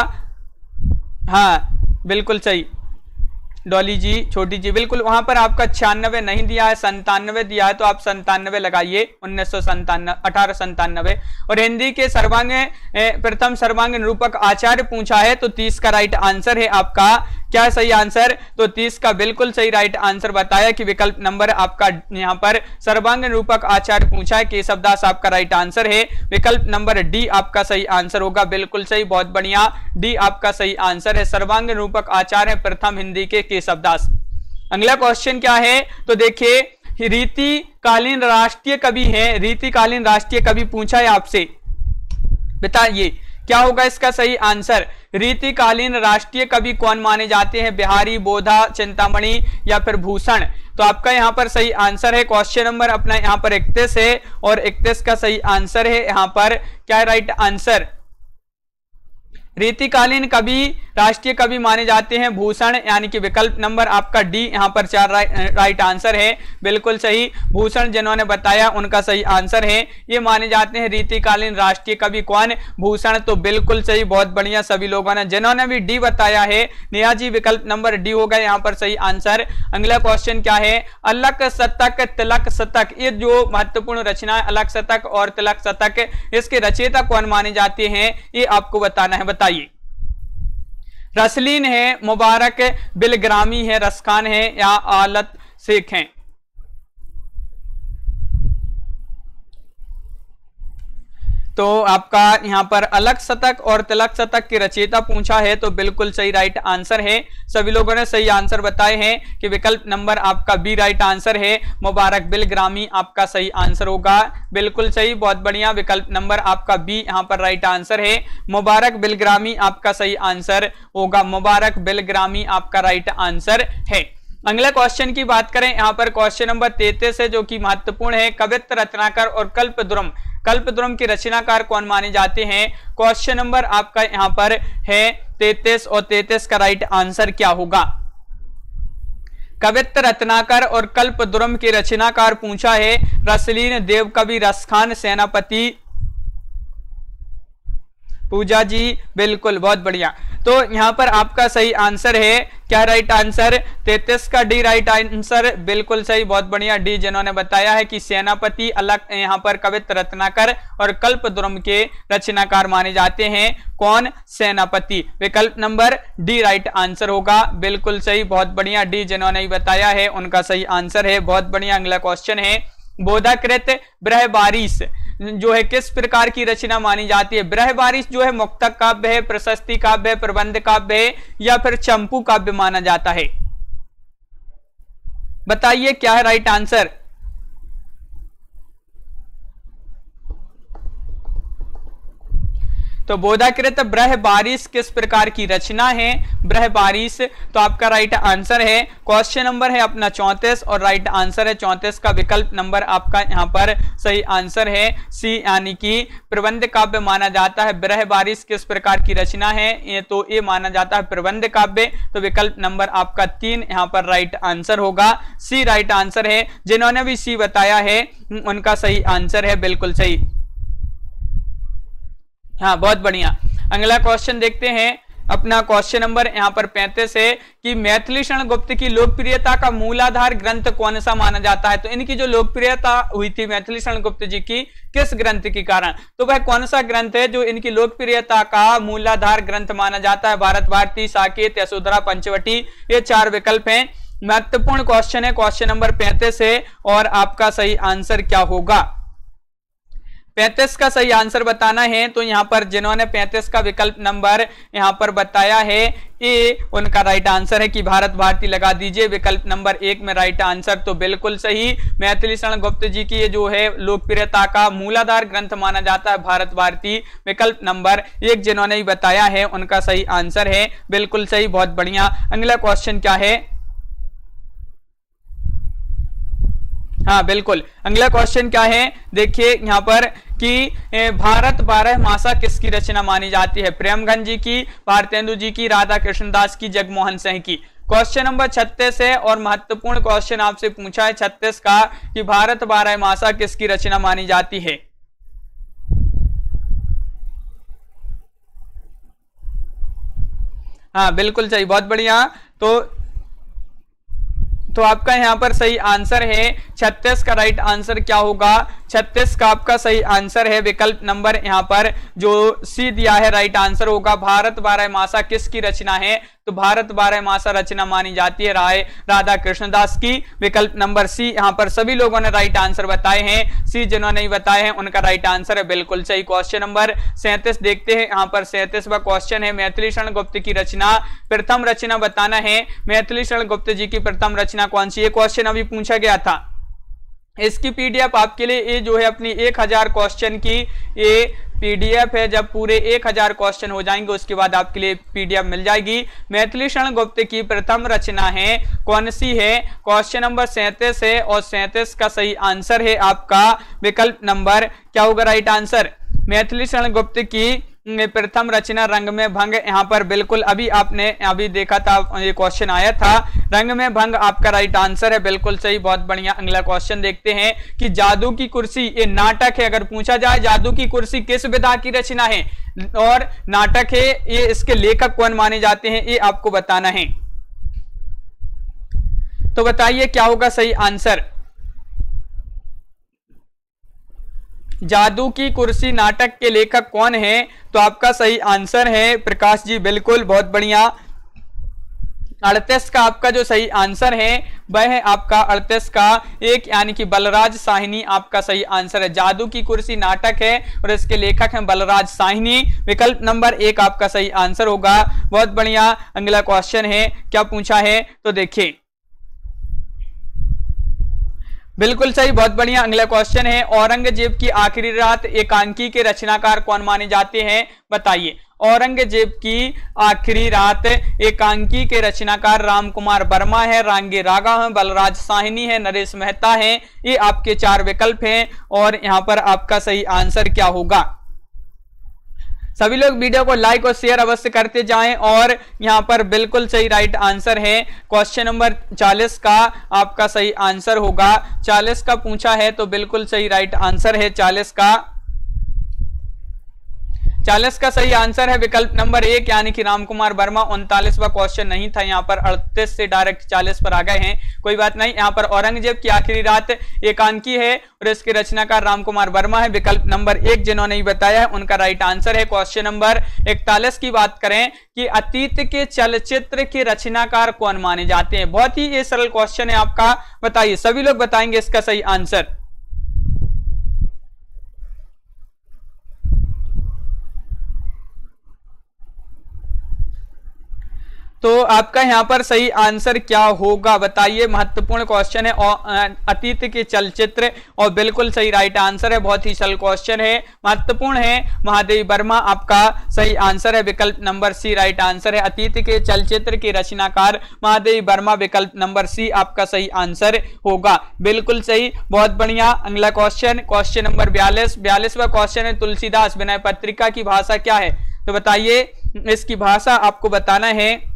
हाँ बिल्कुल सही डॉली जी, छोटी जी, बिल्कुल वहां पर आपका 96 नहीं दिया है, 97 दिया है, तो आप 97 लगाइए, 1897। और हिंदी के प्रथम सर्वांग निरूपक आचार्य पूछा है तो 30 का राइट आंसर है आपका। क्या सही आंसर? तो 30 का बिल्कुल सही राइट आंसर बताया कि विकल्प नंबर आपका यहां पर सर्वांग निरूपक आचार्य पूछा है, केशवदास आपका राइट आंसर है। विकल्प नंबर डी आपका सही आंसर होगा, बिल्कुल सही, बहुत बढ़िया, डी आपका सही आंसर है। सर्वांग निरूपक आचार्य प्रथम हिंदी के केशवदास। अगला क्वेश्चन क्या है? तो देखिए रीतिकालीन राष्ट्रीय कवि है, रीतिकालीन राष्ट्रीय कवि पूछा है आपसे, बताइए क्या होगा इसका सही आंसर। रीतिकालीन राष्ट्रीय कवि कौन माने जाते हैं? बिहारी, बोधा, चिंतामणि या फिर भूषण। तो आपका यहां पर सही आंसर है क्वेश्चन नंबर अपना यहां पर 31 है और 31 का सही आंसर है यहां पर क्या राइट आंसर। रीतिकालीन कवि राष्ट्रीय कवि माने जाते हैं भूषण, यानी कि विकल्प नंबर आपका डी यहां पर 4 राइट आंसर है, बिल्कुल सही। भूषण जिन्होंने बताया उनका सही आंसर है, ये माने जाते हैं रीतिकालीन राष्ट्रीय कवि कौन? भूषण, तो बिल्कुल सही, बहुत बढ़िया सभी लोगों ने। जिन्होंने भी डी बताया है नेहा जी, विकल्प नंबर डी होगा यहां पर सही आंसर। अगला क्वेश्चन क्या है? अलग शतक, तिलक शतक, ये जो महत्वपूर्ण रचना है अलग शतक और तिलक शतक, इसके रचयिता कौन माने जाते हैं ये आपको बताना है, बताइए। रसलीन है, मुबारक बिलग्रामी है, रसखान है या आलत शेख हैं। तो आपका यहां पर अलग शतक और तिलक शतक की रचयिता पूछा है तो बिल्कुल सही राइट आंसर है। सभी लोगों ने सही आंसर बताए हैं कि विकल्प नंबर आपका बी राइट आंसर है, मुबारक बिलग्रामी आपका सही आंसर होगा, बिल्कुल सही, बहुत बढ़िया। विकल्प नंबर आपका बी यहां पर राइट आंसर है, मुबारक बिलग्रामी आपका सही आंसर होगा, मुबारक बिलग्रामी आपका राइट आंसर है। अगला क्वेश्चन की बात करें यहां पर क्वेश्चन नंबर 33 है जो कि महत्वपूर्ण है। कवित्व रत्नाकर और कल्पद्रुम के रचनाकार कौन माने जाते हैं? क्वेश्चन नंबर आपका यहां पर है 33 और 33 का राइट आंसर क्या होगा? कवित्व रत्नाकर और कल्पद्रुम के रचनाकार पूछा है। रसलीन, देवकवि, रसखान, सेनापति, पूजा जी, बिल्कुल, बहुत बढ़िया। तो यहां पर आपका सही आंसर है क्या राइट आंसर? 33 का डी राइट आंसर, बिल्कुल सही, बहुत बढ़िया, डी जिन्होंने बताया है कि सेनापति अलग यहां पर कवित्व रत्नाकर और कल्पद्रुम के रचनाकार माने जाते हैं। कौन? सेनापति। विकल्प नंबर डी राइट आंसर होगा, बिल्कुल सही, बहुत बढ़िया, डी जिन्होंने बताया है उनका सही आंसर है, बहुत बढ़िया। अगला क्वेश्चन है बोधाकृत बृहबारिश जो है किस प्रकार की रचना मानी जाती है? बृहबारिश जो है मुक्तक काव्य है, प्रशस्ति काव्य है, प्रबंध काव्य है या फिर चंपू काव्य माना जाता है? बताइए क्या है राइट आंसर। तो बोधाकृत बृहबारिश किस प्रकार की रचना है? बृहबारिश, तो आपका राइट आंसर है क्वेश्चन नंबर है अपना 34 और राइट आंसर है 34 का विकल्प नंबर आपका यहां पर सही आंसर है सी, यानी कि प्रबंध काव्य माना जाता है। बृहबारिश किस प्रकार की रचना है? ये तो ये माना जाता है प्रबंध काव्य, तो विकल्प नंबर आपका 3 यहां पर राइट आंसर होगा, सी राइट आंसर है। जिन्होंने भी सी बताया है उनका सही आंसर है, बिल्कुल सही, हाँ, बहुत बढ़िया। अगला क्वेश्चन देखते हैं अपना क्वेश्चन नंबर यहां पर 35 है कि मैथिली शरण गुप्त की लोकप्रियता का मूलाधार ग्रंथ कौन सा माना जाता है? तो इनकी जो लोकप्रियता हुई थी मैथिली शरण गुप्त जी की किस ग्रंथ के कारण, तो वह कौन सा ग्रंथ है जो इनकी लोकप्रियता का मूलाधार ग्रंथ माना जाता है? भारत भारती, साकेत, यशोधरा, पंचवटी, ये 4 विकल्प हैं। महत्वपूर्ण क्वेश्चन है, क्वेश्चन नंबर 35 है और आपका सही आंसर क्या होगा? 35 का सही आंसर बताना है। तो यहाँ पर जिन्होंने 35 का विकल्प नंबर यहाँ पर बताया है ए, उनका राइट आंसर है कि भारत भारती लगा दीजिए विकल्प नंबर 1 में राइट आंसर। तो बिल्कुल सही, मैथिली शरण गुप्त जी की ये जो है लोकप्रियता का मूलाधार ग्रंथ माना जाता है भारत भारती। विकल्प नंबर 1 जिन्होंने ही बताया है उनका सही आंसर है, बिल्कुल सही, बहुत बढ़िया। अगला क्वेश्चन क्या है? हाँ बिल्कुल, अगला क्वेश्चन क्या है देखिए यहाँ पर कि भारत 12 मासा किसकी रचना मानी जाती है? प्रेमगंज जी की, भारतेंदु जी की, राधा कृष्णदास की, जगमोहन सिंह की। क्वेश्चन नंबर 36 है और महत्वपूर्ण क्वेश्चन आपसे पूछा है 36 का कि भारत 12 मासा किसकी रचना मानी जाती है? हाँ बिल्कुल सही, बहुत बढ़िया। तो आपका यहां पर सही आंसर है 36 का राइट आंसर क्या होगा? 36 का आपका सही आंसर है विकल्प नंबर यहां पर जो सी दिया है, राइट आंसर होगा भारत 12 मासा किसकी रचना है? तो भारत 12 मासा रचना मानी जाती है राधा कृष्णदास की। विकल्प नंबर सी, यहां पर सभी लोगों ने राइट आंसर बताए हैं। सी जिन्होंने नहीं बताए हैं उनका राइट आंसर है बिल्कुल सही। क्वेश्चन नंबर 37 देखते हैं, यहां पर 37वां क्वेश्चन है मैथिली शरण गुप्त की रचना, प्रथम रचना बताना है। मैथिली शरण गुप्त जी की प्रथम रचना कौन सी? ये क्वेश्चन अभी पूछा गया था। इसकी पीडीएफ आपके लिए ये जो है अपनी 1000 क्वेश्चन की ये पीडीएफ है। जब पूरे 1000 क्वेश्चन हो जाएंगे उसके बाद आपके लिए पीडीएफ मिल जाएगी। मैथिली शरण गुप्त की प्रथम रचना है कौन सी है? क्वेश्चन नंबर 37 है और 37 का सही आंसर है आपका विकल्प नंबर क्या होगा राइट आंसर? मैथिली शरण गुप्त की प्रथम रचना रंग में भंग। यहाँ पर बिल्कुल अभी देखा था, ये क्वेश्चन आया था, रंग में भंग आपका राइट आंसर है, बिल्कुल सही, बहुत बढ़िया। अगला क्वेश्चन देखते हैं कि जादू की कुर्सी ये नाटक है। अगर पूछा जाए जादू की कुर्सी किस विधा की रचना है और नाटक है, ये इसके लेखक कौन माने जाते हैं, ये आपको बताना है। तो बताइए क्या होगा सही आंसर? जादू की कुर्सी नाटक के लेखक कौन है? तो आपका सही आंसर है प्रकाश जी, बिल्कुल, बहुत बढ़िया। 38 का आपका जो सही आंसर है वह है आपका 38 का 1 यानी कि बलराज साहिनी आपका सही आंसर है। जादू की कुर्सी नाटक है और इसके लेखक हैं बलराज साहिनी। विकल्प नंबर 1 आपका सही आंसर होगा, बहुत बढ़िया। अगला क्वेश्चन है, क्या पूछा है तो देखिए, बिल्कुल सही, बहुत बढ़िया। अगला क्वेश्चन है औरंगजेब की आखिरी रात एकांकी के रचनाकार कौन माने जाते हैं? बताइए। औरंगजेब की आखिरी रात एकांकी के रचनाकार राम कुमार वर्मा है, रांगे राघव है, बलराज साहिनी है, नरेश मेहता है। ये आपके 4 विकल्प हैं और यहां पर आपका सही आंसर क्या होगा? सभी लोग वीडियो को लाइक और शेयर अवश्य करते जाएं और यहां पर बिल्कुल सही राइट आंसर है क्वेश्चन नंबर 40 का आपका सही आंसर होगा। 40 का पूछा है तो बिल्कुल सही राइट आंसर है 40 का। 40 का सही आंसर है विकल्प नंबर 1 यानी कि राम कुमार वर्मा। 39वां क्वेश्चन नहीं था, यहाँ पर 38 से डायरेक्ट 40 पर आ गए हैं, कोई बात नहीं। यहाँ पर औरंगजेब की आखिरी रात एकांकी है और इसके रचनाकार राम कुमार वर्मा है। विकल्प नंबर 1 जिन्होंने ही बताया है उनका राइट आंसर है। क्वेश्चन नंबर 41 की बात करें कि अतीत के चलचित्र के रचनाकार कौन माने जाते हैं? बहुत ही ये सरल क्वेश्चन है आपका, बताइए, सभी लोग बताएंगे इसका सही आंसर। तो आपका यहां पर सही आंसर क्या होगा बताइए? महत्वपूर्ण क्वेश्चन है और अतीत के चलचित्र और बिल्कुल सही राइट आंसर है, बहुत ही सरल क्वेश्चन है, महत्वपूर्ण है। महादेवी वर्मा आपका सही आंसर है, विकल्प नंबर सी राइट आंसर है। अतीत के चलचित्र के रचनाकार महादेवी वर्मा, विकल्प नंबर सी आपका सही आंसर होगा, बिल्कुल सही, बहुत बढ़िया। अगला क्वेश्चन, क्वेश्चन नंबर 42वां क्वेश्चन है तुलसीदास विनय पत्रिका की भाषा क्या है? तो बताइए, इसकी भाषा आपको बताना है।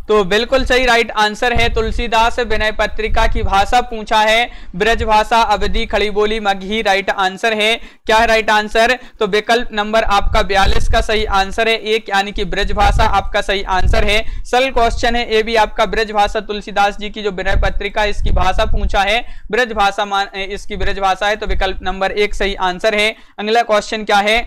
तो बिल्कुल सही राइट आंसर है तुलसीदास विनय पत्रिका की भाषा पूछा है ब्रज भाषा, अवधी, खड़ी बोली, मगही, राइट आंसर है। क्या है राइट आंसर? तो विकल्प नंबर आपका 42 का सही आंसर है 1 यानी कि ब्रज भाषा आपका सही आंसर है। सरल क्वेश्चन है ये भी आपका, ब्रज भाषा तुलसीदास जी की जो विनय पत्रिका इसकी भाषा पूछा है, ब्रज भाषा इसकी ब्रज भाषा है, तो विकल्प नंबर 1 सही आंसर है। अगला क्वेश्चन क्या है?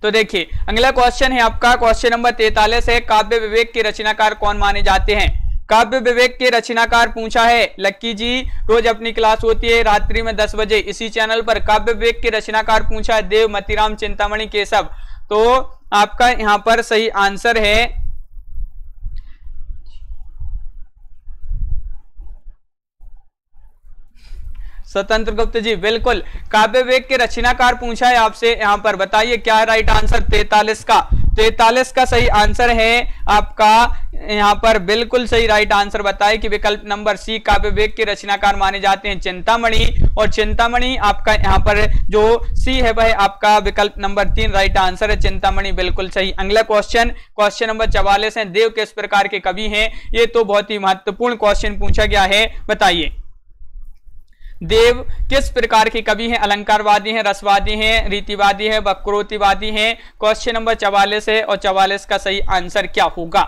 तो देखिए अगला क्वेश्चन है आपका क्वेश्चन नंबर 43 है, काव्य विवेक के रचनाकार कौन माने जाते हैं? काव्य विवेक के रचनाकार पूछा है लक्की जी, रोज अपनी क्लास होती है रात्रि में 10 बजे इसी चैनल पर। काव्य विवेक के रचनाकार पूछा है देव, मतीराम, चिंतामणि, केशव। तो आपका यहां पर सही आंसर है स्वतंत्र गुप्त जी, बिल्कुल। काव्य विवेक के रचनाकार पूछा है आपसे, यहां पर बताइए क्या है राइट आंसर? 43 का 43 का सही आंसर है आपका यहां पर बिल्कुल सही राइट आंसर बताए कि विकल्प नंबर सी काव्य विवेक के रचनाकार माने जाते हैं चिंतामणि। और चिंतामणि आपका यहां पर जो सी है वह आपका विकल्प नंबर 3 राइट आंसर है, चिंतामणि बिल्कुल सही। अगला क्वेश्चन क्वेश्चन नंबर 44 है, देव किस प्रकार के कवि हैं? ये तो बहुत ही महत्वपूर्ण क्वेश्चन पूछा गया है, बताइए देव किस प्रकार के कवि हैं? अलंकारवादी हैं, रसवादी हैं, रीतिवादी है, वक्रोतिवादी हैं? क्वेश्चन नंबर 44 है और 44 का सही आंसर क्या होगा?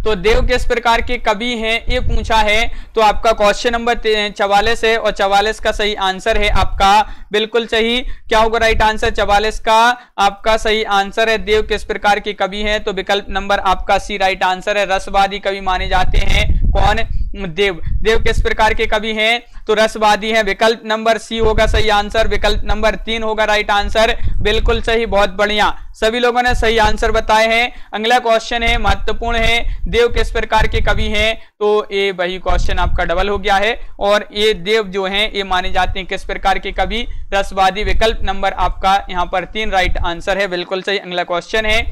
तो देव किस प्रकार के कवि हैं ये पूछा है, तो आपका क्वेश्चन नंबर 44 है और 44 का सही आंसर है आपका बिल्कुल सही। क्या होगा राइट आंसर? 44 का आपका सही आंसर है देव किस प्रकार के कवि हैं, तो विकल्प नंबर आपका सी राइट आंसर है, रसवादी कवि माने जाते हैं। कौन? देव। देव किस प्रकार के कवि हैं? तो रसवादी हैं, विकल्प नंबर सी होगा सही आंसर। विकल्प नंबर 3 होगा राइट आंसर, बिल्कुल सही, बहुत बढ़िया, सभी लोगों ने सही आंसर बताए हैं। अगला क्वेश्चन है महत्वपूर्ण है, देव किस प्रकार के कवि हैं? तो ये वही क्वेश्चन आपका डबल हो गया है और ये देव जो हैं ये माने जाते हैं किस प्रकार के कवि? रसवादी। विकल्प नंबर आपका यहाँ पर 3 राइट आंसर है, बिल्कुल सही। अगला क्वेश्चन है,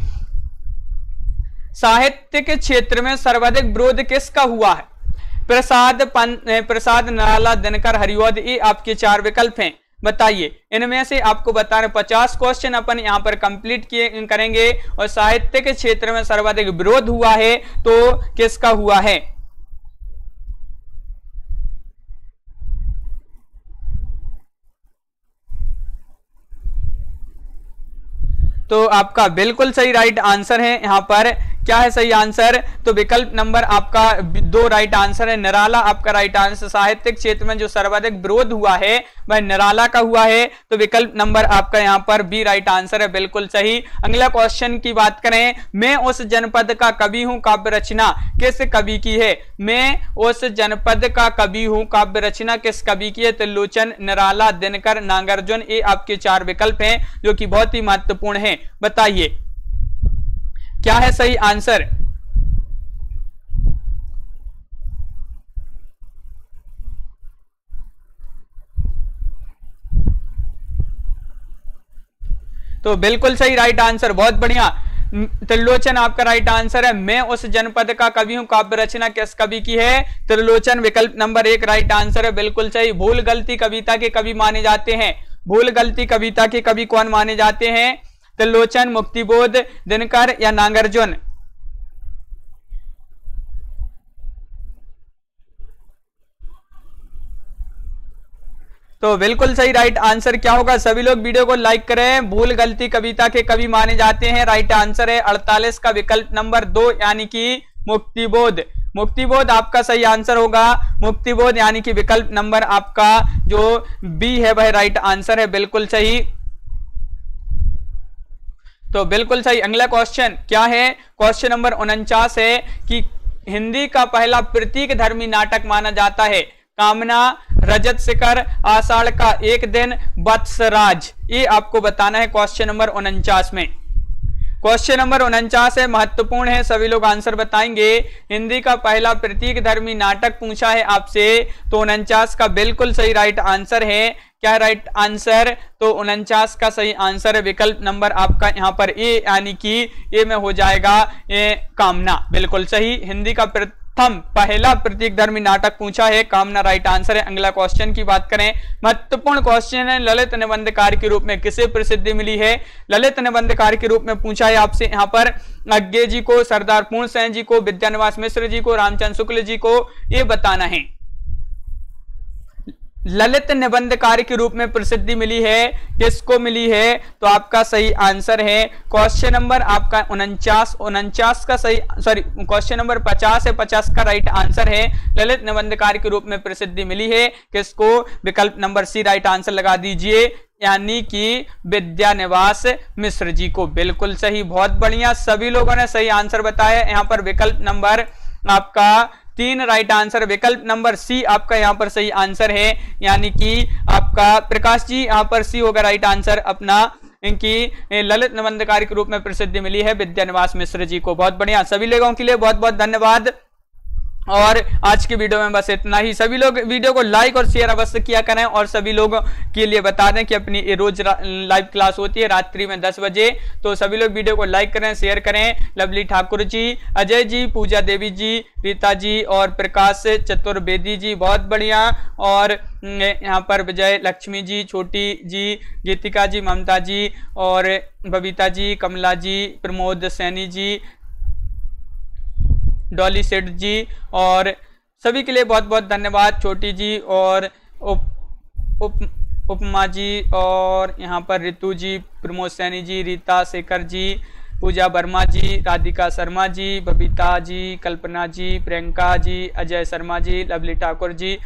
साहित्य के क्षेत्र में सर्वाधिक विरोध किसका हुआ है? प्रसाद, नराला, दिनकर, हरिऔध, ये आपके 4 विकल्प हैं, बताइए इनमें से आपको बताना। 50 क्वेश्चन अपन यहां पर कंप्लीट करेंगे और साहित्य के क्षेत्र में सर्वाधिक विरोध हुआ है तो किसका हुआ है? तो आपका बिल्कुल सही राइट आंसर है यहां पर। क्या है सही आंसर? तो विकल्प नंबर आपका 2 राइट आंसर है, निराला आपका राइट आंसर। साहित्यिक क्षेत्र में जो सर्वाधिक विरोध हुआ है वह निराला का हुआ है, तो विकल्प नंबर आपका यहां पर बी राइट आंसर है, बिल्कुल सही। अगला क्वेश्चन की बात करें, मैं उस जनपद का कवि हूं काव्य रचना किस कवि की है? मैं उस जनपद का कवि हूं काव्य रचना किस कवि की है? त्रिलोचन, निराला, दिनकर, नागार्जुन, ये आपके 4 विकल्प हैं जो कि बहुत ही महत्वपूर्ण है, बताइए क्या है सही आंसर? तो बिल्कुल सही राइट आंसर, बहुत बढ़िया, त्रिलोचन आपका राइट आंसर है। मैं उस जनपद का कवि हूं काव्य रचना किस कवि की है? त्रिलोचन, विकल्प नंबर 1 राइट आंसर है, बिल्कुल सही। भूल गलती कविता के कवि माने जाते हैं, भूल गलती कविता के कवि कौन माने जाते हैं? त्रिलोचन, मुक्तिबोध, दिनकर या नागार्जुन? तो बिल्कुल सही राइट आंसर क्या होगा? सभी लोग वीडियो को लाइक करें। भूल गलती कविता के कवि माने जाते हैं, राइट आंसर है 48 का विकल्प नंबर 2 यानी कि मुक्तिबोध। मुक्तिबोध आपका सही आंसर होगा, मुक्तिबोध यानी कि विकल्प नंबर आपका जो बी है वह राइट आंसर है, बिल्कुल सही। तो बिल्कुल सही। अगला क्वेश्चन क्या है? क्वेश्चन नंबर 49 है कि हिंदी का पहला प्रतीक धर्मी नाटक माना जाता है कामना, रजत शिखर, आषाढ़ का एक दिन, वत्सराज, ये आपको बताना है क्वेश्चन नंबर 49 में। क्वेश्चन नंबर 49 है, महत्वपूर्ण है, सभी लोग आंसर बताएंगे। हिंदी का पहला प्रतीक धर्मी नाटक पूछा है आपसे, तो 49 का बिल्कुल सही राइट आंसर है। क्या राइट आंसर? तो 49 का सही आंसर है विकल्प नंबर आपका यहाँ पर ए यानी कि ए में हो जाएगा कामना, बिल्कुल सही। हिंदी का प्रथम पहला प्रतीक धर्मी नाटक पूछा है, कामना राइट आंसर है। अगला क्वेश्चन की बात करें, महत्वपूर्ण क्वेश्चन है, ललित निबंधकार के रूप में किसे प्रसिद्धि मिली है? ललित निबंधकार के रूप में पूछा है आपसे यहाँ पर अज्ञे जी को, सरदार पूर्ण सेन जी को, विद्यानिवास मिश्र जी को, रामचंद्र शुक्ल जी को, ये बताना है। ललित निबंधकार के रूप में प्रसिद्धि मिली है, किसको मिली है? तो आपका सही आंसर है क्वेश्चन नंबर आपका 49 का सही, सॉरी क्वेश्चन नंबर 50 है, 50 का राइट आंसर है। ललित निबंधकार के रूप में प्रसिद्धि मिली है किसको? विकल्प नंबर सी राइट आंसर लगा दीजिए। यानी कि विद्यानिवास मिश्र जी को। बिल्कुल सही, बहुत बढ़िया, सभी लोगों ने सही आंसर बताया। यहाँ पर विकल्प नंबर आपका 3 राइट आंसर, विकल्प नंबर सी आपका यहाँ पर सही आंसर है, यानी कि आपका प्रकाश जी यहाँ पर सी होगा राइट आंसर अपना। इनकी ललित निबंधकारी के रूप में प्रसिद्धि मिली है विद्यानिवास मिश्र जी को। बहुत बढ़िया, सभी लोगों के लिए बहुत बहुत धन्यवाद। और आज की वीडियो में बस इतना ही। सभी लोग वीडियो को लाइक और शेयर अवश्य किया करें, और सभी लोगों के लिए बता दें कि अपनी रोज लाइव क्लास होती है रात्रि में 10 बजे, तो सभी लोग वीडियो को लाइक करें, शेयर करें। लवली ठाकुर जी, अजय जी, पूजा देवी जी, रीता जी और प्रकाश चतुर्वेदी जी, बहुत बढ़िया। और यहाँ पर विजय लक्ष्मी जी, छोटी जी, गीतिका जी, ममता जी और बबीता जी, कमला जी, प्रमोद सैनी जी, डॉली सेठ जी और सभी के लिए बहुत बहुत धन्यवाद। छोटी जी और उपमा जी और यहाँ पर ऋतु जी, प्रमोद सैनी जी, रीता शेखर जी, पूजा वर्मा जी, राधिका शर्मा जी, बबीता जी, कल्पना जी, प्रियंका जी, अजय शर्मा जी, लवली ठाकुर जी,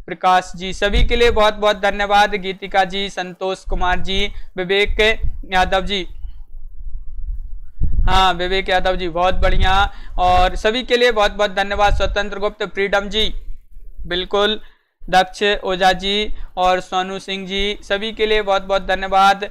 प्रकाश जी, सभी के लिए बहुत बहुत धन्यवाद। गीतिका जी, संतोष कुमार जी, विवेक यादव जी, हाँ विवेक यादव जी, बहुत बढ़िया, और सभी के लिए बहुत बहुत धन्यवाद। स्वतंत्र गुप्त, फ्रीडम जी, बिल्कुल, दक्ष ओझा जी और सोनू सिंह जी, सभी के लिए बहुत बहुत धन्यवाद।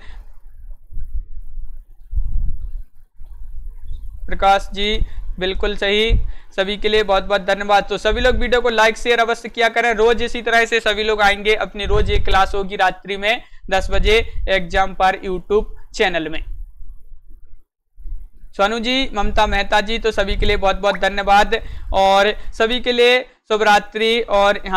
प्रकाश जी, बिल्कुल सही, सभी के लिए बहुत बहुत धन्यवाद। तो सभी लोग वीडियो को लाइक शेयर अवश्य किया करें। रोज इसी तरह से सभी लोग आएंगे, अपनी रोज एक क्लास होगी रात्रि में 10 बजे एग्जाम पर यूट्यूब चैनल में। सोनू जी, ममता मेहता जी, तो सभी के लिए बहुत बहुत धन्यवाद और सभी के लिए शुभ रात्रि। और यहाँ